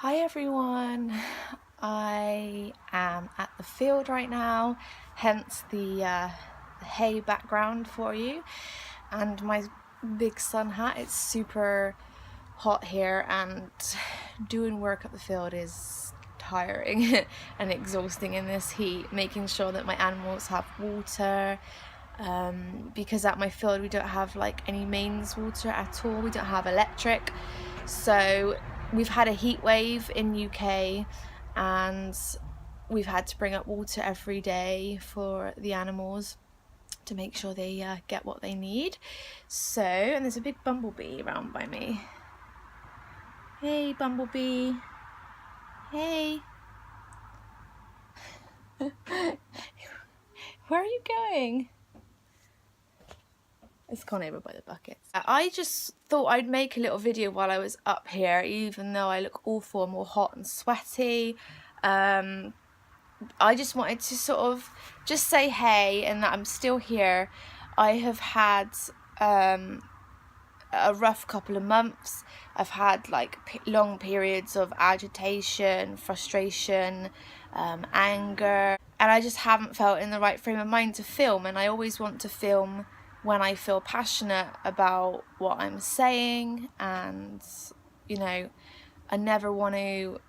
Hi everyone, I am at the field right now, hence the hay background for you, and my big sun hat. It's super hot here and doing work at the field is tiring and exhausting in this heat, making sure that my animals have water, because at my field we don't have like any mains water at all, we don't have electric, so we've had a heat wave in UK and we've had to bring up water every day for the animals to make sure they get what they need. So, and there's a big bumblebee around by me. Hey bumblebee, hey. Where are you going? It's gone over by the buckets. I just thought I'd make a little video while I was up here, even though I look awful, I'm all hot and sweaty. I just wanted to sort of just say hey and that I'm still here. I have had a rough couple of months. I've had like long periods of agitation, frustration, anger, and I just haven't felt in the right frame of mind to film. And I always want to film when I feel passionate about what I'm saying, and you know, I never want to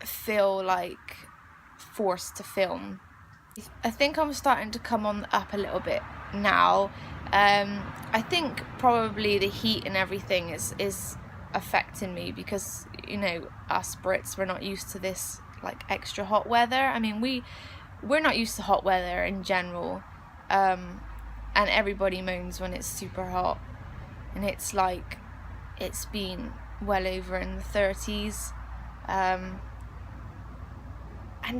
feel like forced to film. I think I'm starting to come on up a little bit now. I think probably the heat and everything is affecting me, because you know, us Brits, we're not used to this like extra hot weather. I mean, we're not used to hot weather in general, and everybody moans when it's super hot, and it's like it's been well over in the 30s, and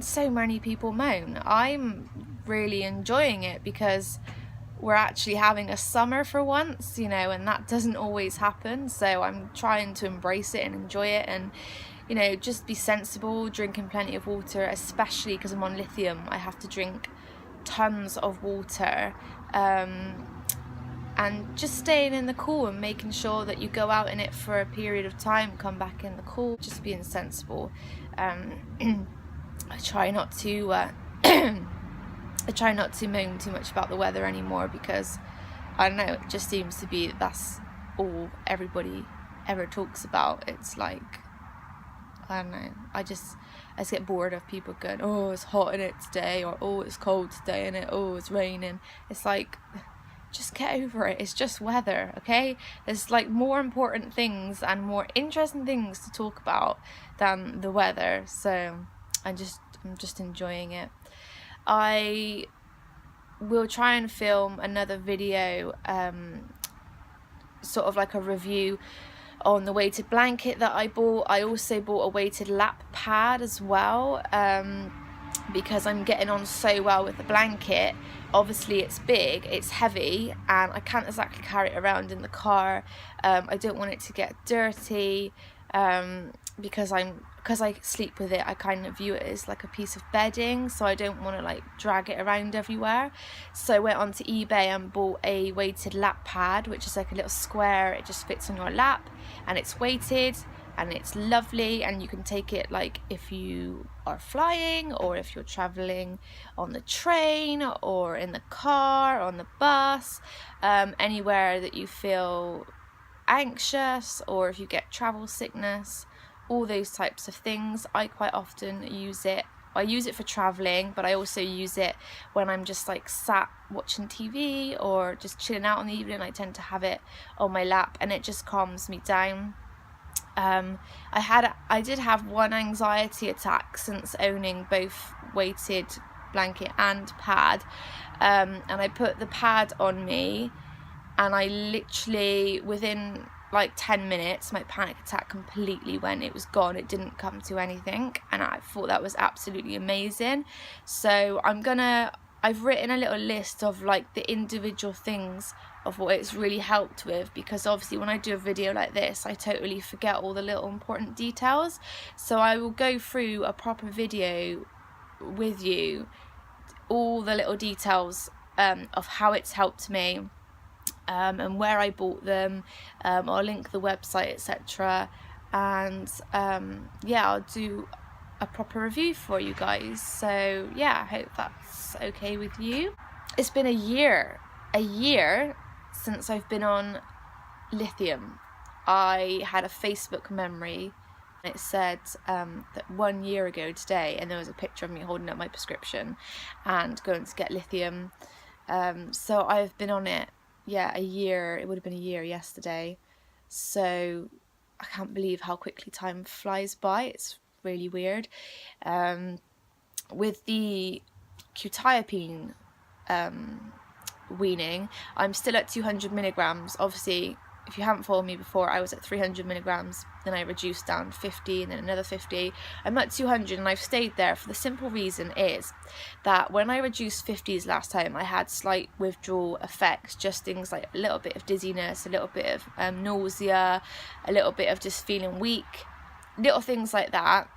so many people moan. I'm really enjoying it because we're actually having a summer for once, you know, and that doesn't always happen. So I'm trying to embrace it and enjoy it, and you know, just be sensible, drinking plenty of water, especially because I'm on lithium. I have to drink tons of water, and just staying in the cool and making sure that you go out in it for a period of time, come back in the cool, just being sensible. I try not to I try not to moan too much about the weather anymore, because I don't know, it just seems to be that's all everybody ever talks about. It's like, I don't know, I just get bored of people going, oh, it's hot in it today, or oh, it's cold today in it, oh, it's raining. It's like, just get over it. It's just weather, okay? There's like more important things and more interesting things to talk about than the weather. So I'm just enjoying it. I will try and film another video, sort of like a review on the weighted blanket that I bought. I also bought a weighted lap pad as well, because I'm getting on so well with the blanket. Obviously it's big, it's heavy, and I can't exactly carry it around in the car. I don't want it to get dirty, because I sleep with it. I kind of view it as like a piece of bedding, so I don't want to like drag it around everywhere. So I went onto eBay and bought a weighted lap pad, which is like a little square. It just fits on your lap, and it's weighted, and it's lovely, and you can take it like if you are flying, or if you're traveling on the train, or in the car, on the bus, anywhere that you feel anxious, or if you get travel sickness, all those types of things. I quite often use it. I use it for traveling, but I also use it when I'm just like sat watching TV or just chilling out in the evening. I tend to have it on my lap, and it just calms me down. I did have one anxiety attack since owning both weighted blanket and pad, and I put the pad on me, and I literally, within like 10 minutes, my panic attack completely went. It was gone. It didn't come to anything, and I thought that was absolutely amazing. So I've written a little list of like the individual things of what it's really helped with, because obviously when I do a video like this, I totally forget all the little important details. So I will go through a proper video with you, all the little details of how it's helped me, and where I bought them. I'll link the website, etc. and yeah, I'll do a proper review for you guys. So yeah, I hope that's okay with you. It's been a year since I've been on lithium. I had a Facebook memory. It said that 1 year ago today, and there was a picture of me holding up my prescription and going to get lithium. So I've been on it, a year. It would have been a year yesterday. So I can't believe how quickly time flies by. It's really weird. With the quetiapine weaning, I'm still at 200 milligrams. Obviously, if you haven't followed me before, I was at 300 milligrams, then I reduced down 50 and then another 50. I'm at 200 and I've stayed there for the simple reason is that when I reduced 50s last time, I had slight withdrawal effects, just things like a little bit of dizziness, a little bit of nausea, a little bit of just feeling weak, little things like that.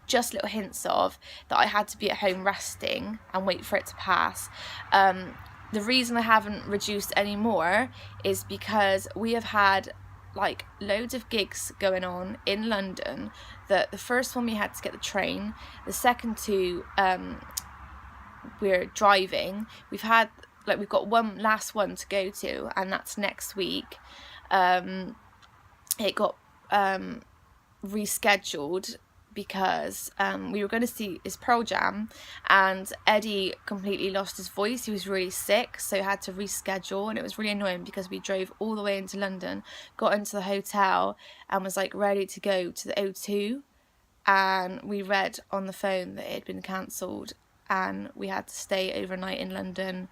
Just little hints of that I had to be at home resting and wait for it to pass. The reason I haven't reduced any more is because we have had like loads of gigs going on in London. The first one we had to get the train, the second two we're driving. We've got one last one to go to, and that's next week. It got rescheduled because we were going to see his Pearl Jam, and Eddie completely lost his voice. He was really sick, so had to reschedule, and it was really annoying because we drove all the way into London, got into the hotel and was like ready to go to the O2, and we read on the phone that it had been cancelled and we had to stay overnight in London,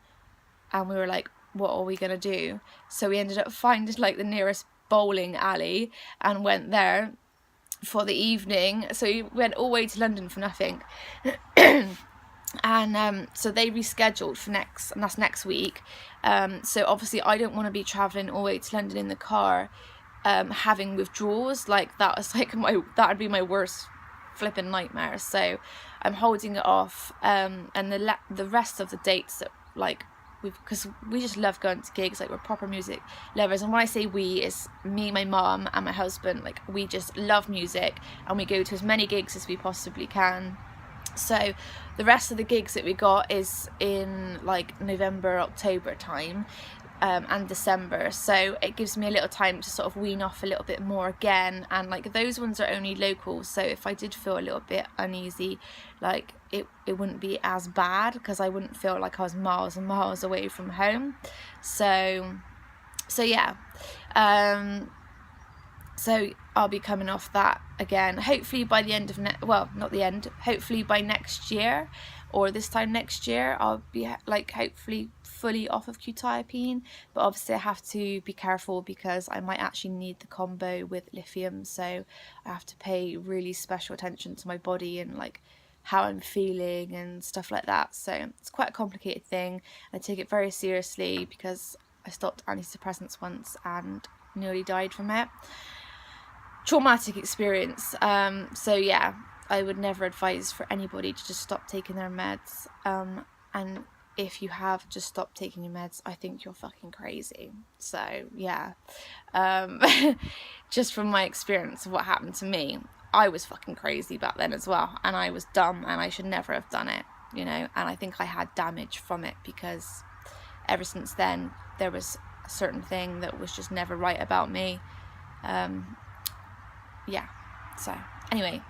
and we were like, what are we going to do? So we ended up finding like the nearest bowling alley and went there for the evening. So we went all the way to London for nothing. And so they rescheduled for next week. So obviously I don't want to be travelling all the way to London in the car having withdrawals. Like that was like that would be my worst flipping nightmare. So I'm holding it off, and the rest of the dates that like because we just love going to gigs, like we're proper music lovers. And when I say we, it's me, my mum and my husband. Like we just love music and we go to as many gigs as we possibly can. So the rest of the gigs that we got is in like November, October time, and December. So it gives me a little time to sort of wean off a little bit more again. And like those ones are only local, so if I did feel a little bit uneasy, like it wouldn't be as bad because I wouldn't feel like I was miles and miles away from home. So yeah. So I'll be coming off that again, hopefully by the end of hopefully by next year, or this time next year, I'll be like hopefully fully off of quetiapine. But obviously I have to be careful because I might actually need the combo with lithium, so I have to pay really special attention to my body and like how I'm feeling and stuff like that. So it's quite a complicated thing. I take it very seriously because I stopped antidepressants once and nearly died from it. Traumatic experience. So yeah, I would never advise for anybody to just stop taking their meds. And if you have just stopped taking your meds, I think you're fucking crazy. So yeah, just from my experience of what happened to me, I was fucking crazy back then as well, and I was dumb and I should never have done it, you know. And I think I had damage from it because ever since then there was a certain thing that was just never right about me. Yeah, so anyway,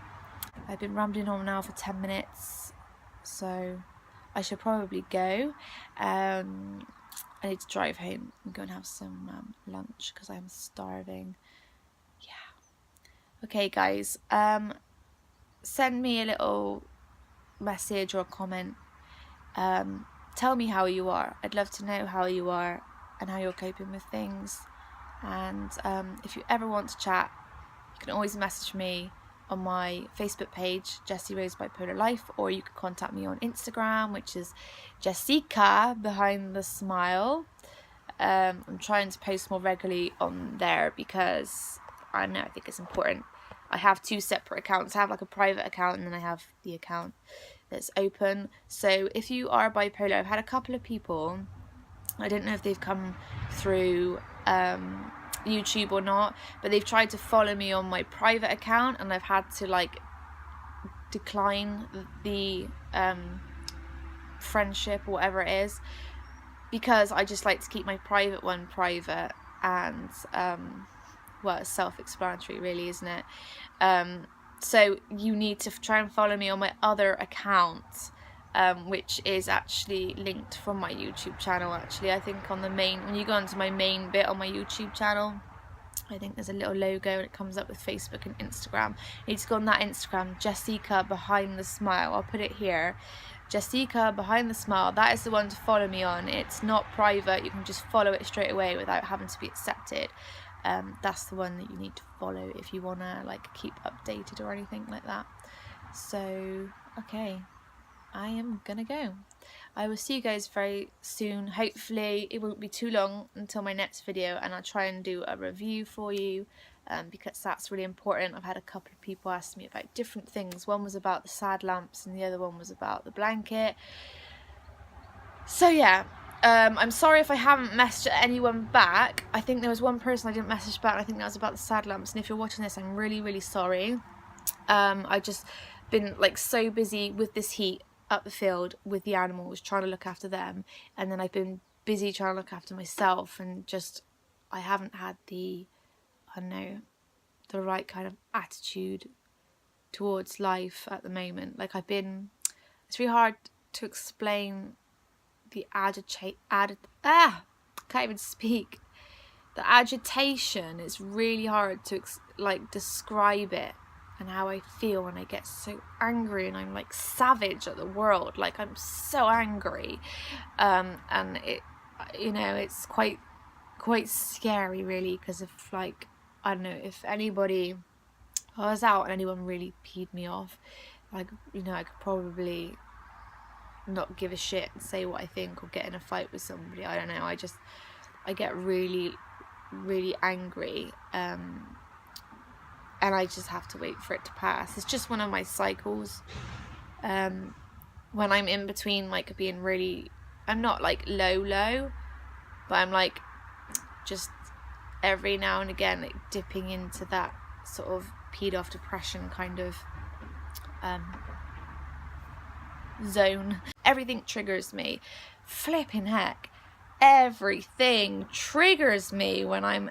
I've been rambling on now for 10 minutes, so I should probably go. I need to drive home and go and have some lunch because I'm starving. Yeah. Okay, guys, send me a little message or a comment. Tell me how you are. I'd love to know how you are and how you're coping with things. And if you ever want to chat, you can always message me on my Facebook page, Jessy Rose Bipolar Life, or you can contact me on Instagram, which is Jessica behind the smile. I'm trying to post more regularly on there because I don't know, I think it's important. I have two separate accounts. I have like a private account and then I have the account that's open. So if you are bipolar, I've had a couple of people, I don't know if they've come through YouTube or not, but they've tried to follow me on my private account, and I've had to like decline the friendship or whatever it is, because I just like to keep my private one private. And well, it's self-explanatory really, isn't it? So you need to try and follow me on my other account, which is actually linked from my YouTube channel. Actually, I think on the main, when you go onto my main bit on my YouTube channel, I think there's a little logo and it comes up with Facebook and Instagram. You need to go on that Instagram, Jessica Behind the Smile. I'll put it here, Jessica Behind the Smile. That is the one to follow me on. It's not private, you can just follow it straight away without having to be accepted. That's the one that you need to follow if you want to like keep updated or anything like that. So okay, I am gonna go. I will see you guys very soon. Hopefully it won't be too long until my next video, and I'll try and do a review for you, because that's really important. I've had a couple of people ask me about different things. One was about the sad lamps and the other one was about the blanket. So yeah, I'm sorry if I haven't messaged anyone back. I think there was one person I didn't message back, and I think that was about the sad lamps, and if you're watching this, I'm really sorry. I just been like so busy with this heat up the field with the animals, trying to look after them, and then I've been busy trying to look after myself, and just I haven't had the, I don't know, the right kind of attitude towards life at the moment. Like it's really hard to explain the can't even speak. The agitation, it's really hard to like describe it, and how I feel when I get so angry and I'm like savage at the world. Like I'm so angry, and it, you know, it's quite scary really, because if like, I don't know, if anybody, I was out and anyone really peed me off, like, you know, I could probably not give a shit and say what I think or get in a fight with somebody. I don't know, I get really angry, and I just have to wait for it to pass. It's just one of my cycles. When I'm in between like being really, I'm not like low, but I'm like just every now and again like dipping into that sort of peed off depression kind of zone. Everything triggers me. Flipping heck, everything triggers me when I'm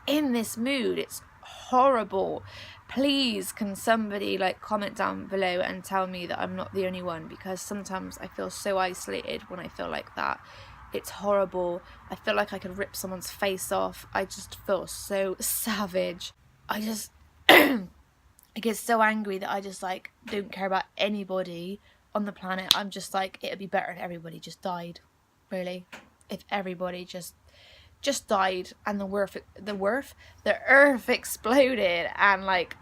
in this mood. It's horrible. Please can somebody like comment down below and tell me that I'm not the only one, because sometimes I feel so isolated when I feel like that. It's horrible. I feel like I could rip someone's face off. I just feel so savage. I just I get so angry that I just like don't care about anybody on the planet. I'm just like, it'd be better if everybody just died, really. If everybody just died and the earth exploded and like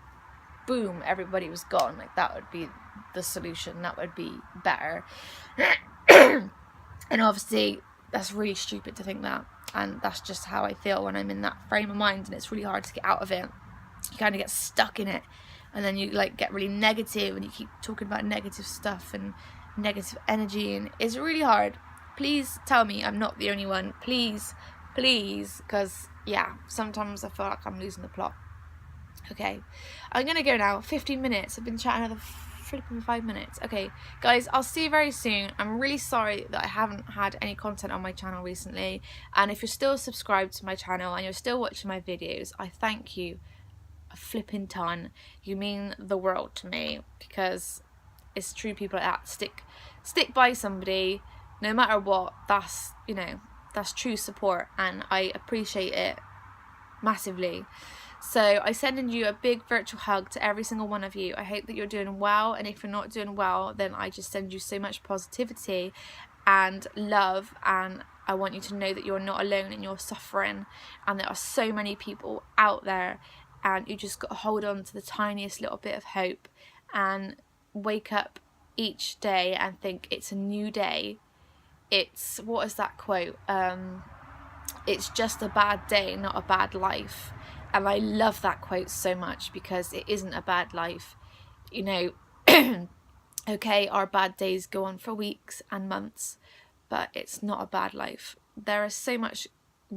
boom, everybody was gone. Like that would be the solution. That would be better. And obviously that's really stupid to think that, and that's just how I feel when I'm in that frame of mind, and it's really hard to get out of it. You kind of get stuck in it, and then you like get really negative and you keep talking about negative stuff and negative energy, and it's really hard. Please tell me I'm not the only one, please, because yeah, sometimes I feel like I'm losing the plot. Okay, I'm gonna go now. 15 minutes. I've been chatting another flipping 5 minutes. Okay guys, I'll see you very soon. I'm really sorry that I haven't had any content on my channel recently, and if you're still subscribed to my channel and you're still watching my videos, I thank you a flipping ton. You mean the world to me, because it's true people like that stick by somebody no matter what. That's, you know, that's true support, and I appreciate it massively. So I sending you a big virtual hug to every single one of you. I hope that you're doing well, and if you're not doing well, then I just send you so much positivity and love, and I want you to know that you're not alone in your suffering, and there are so many people out there, and you just got to hold on to the tiniest little bit of hope and wake up each day and think it's a new day. It's, what is that quote? It's just a bad day, not a bad life. And I love that quote so much, because it isn't a bad life. You know, okay, our bad days go on for weeks and months, but it's not a bad life. There is so much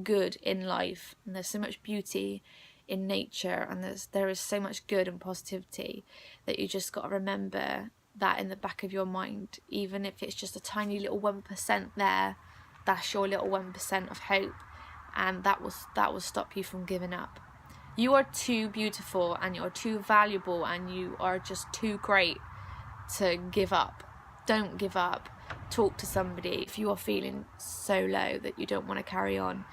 good in life, and there's so much beauty in nature, and there is so much good and positivity, that you just got to remember that in the back of your mind. Even if it's just a tiny little 1% there, that's your little 1% of hope, and that will stop you from giving up. You are too beautiful, and you're too valuable, and you are just too great to give up. Don't give up. Talk to somebody if you are feeling so low that you don't want to carry on,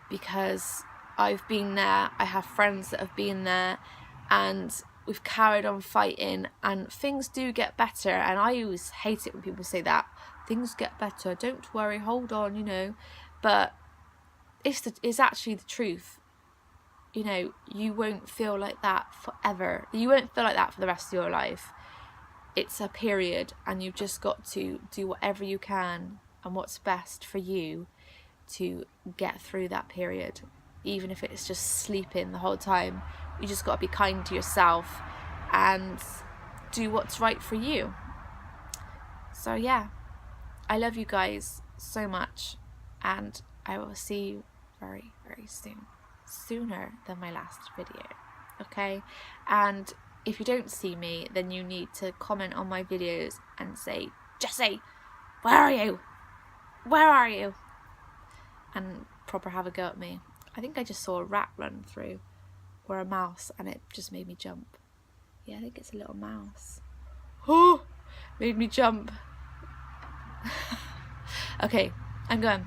because I've been there. I have friends that have been there, and we've carried on fighting, and things do get better. And I always hate it when people say that, things get better, don't worry, hold on, you know. But it's actually the truth. You know, you won't feel like that forever. You won't feel like that for the rest of your life. It's a period, and you've just got to do whatever you can and what's best for you to get through that period. Even if it's just sleeping the whole time, you just got to be kind to yourself and do what's right for you. So yeah, I love you guys so much, and I will see you very, very soon. Sooner than my last video, okay? And if you don't see me, then you need to comment on my videos and say, Jessy, where are you? Where are you? And proper have a go at me. I think I just saw a rat run through, or a mouse, and it just made me jump. Yeah, I think it's a little mouse. Oh, made me jump. Okay, I'm going.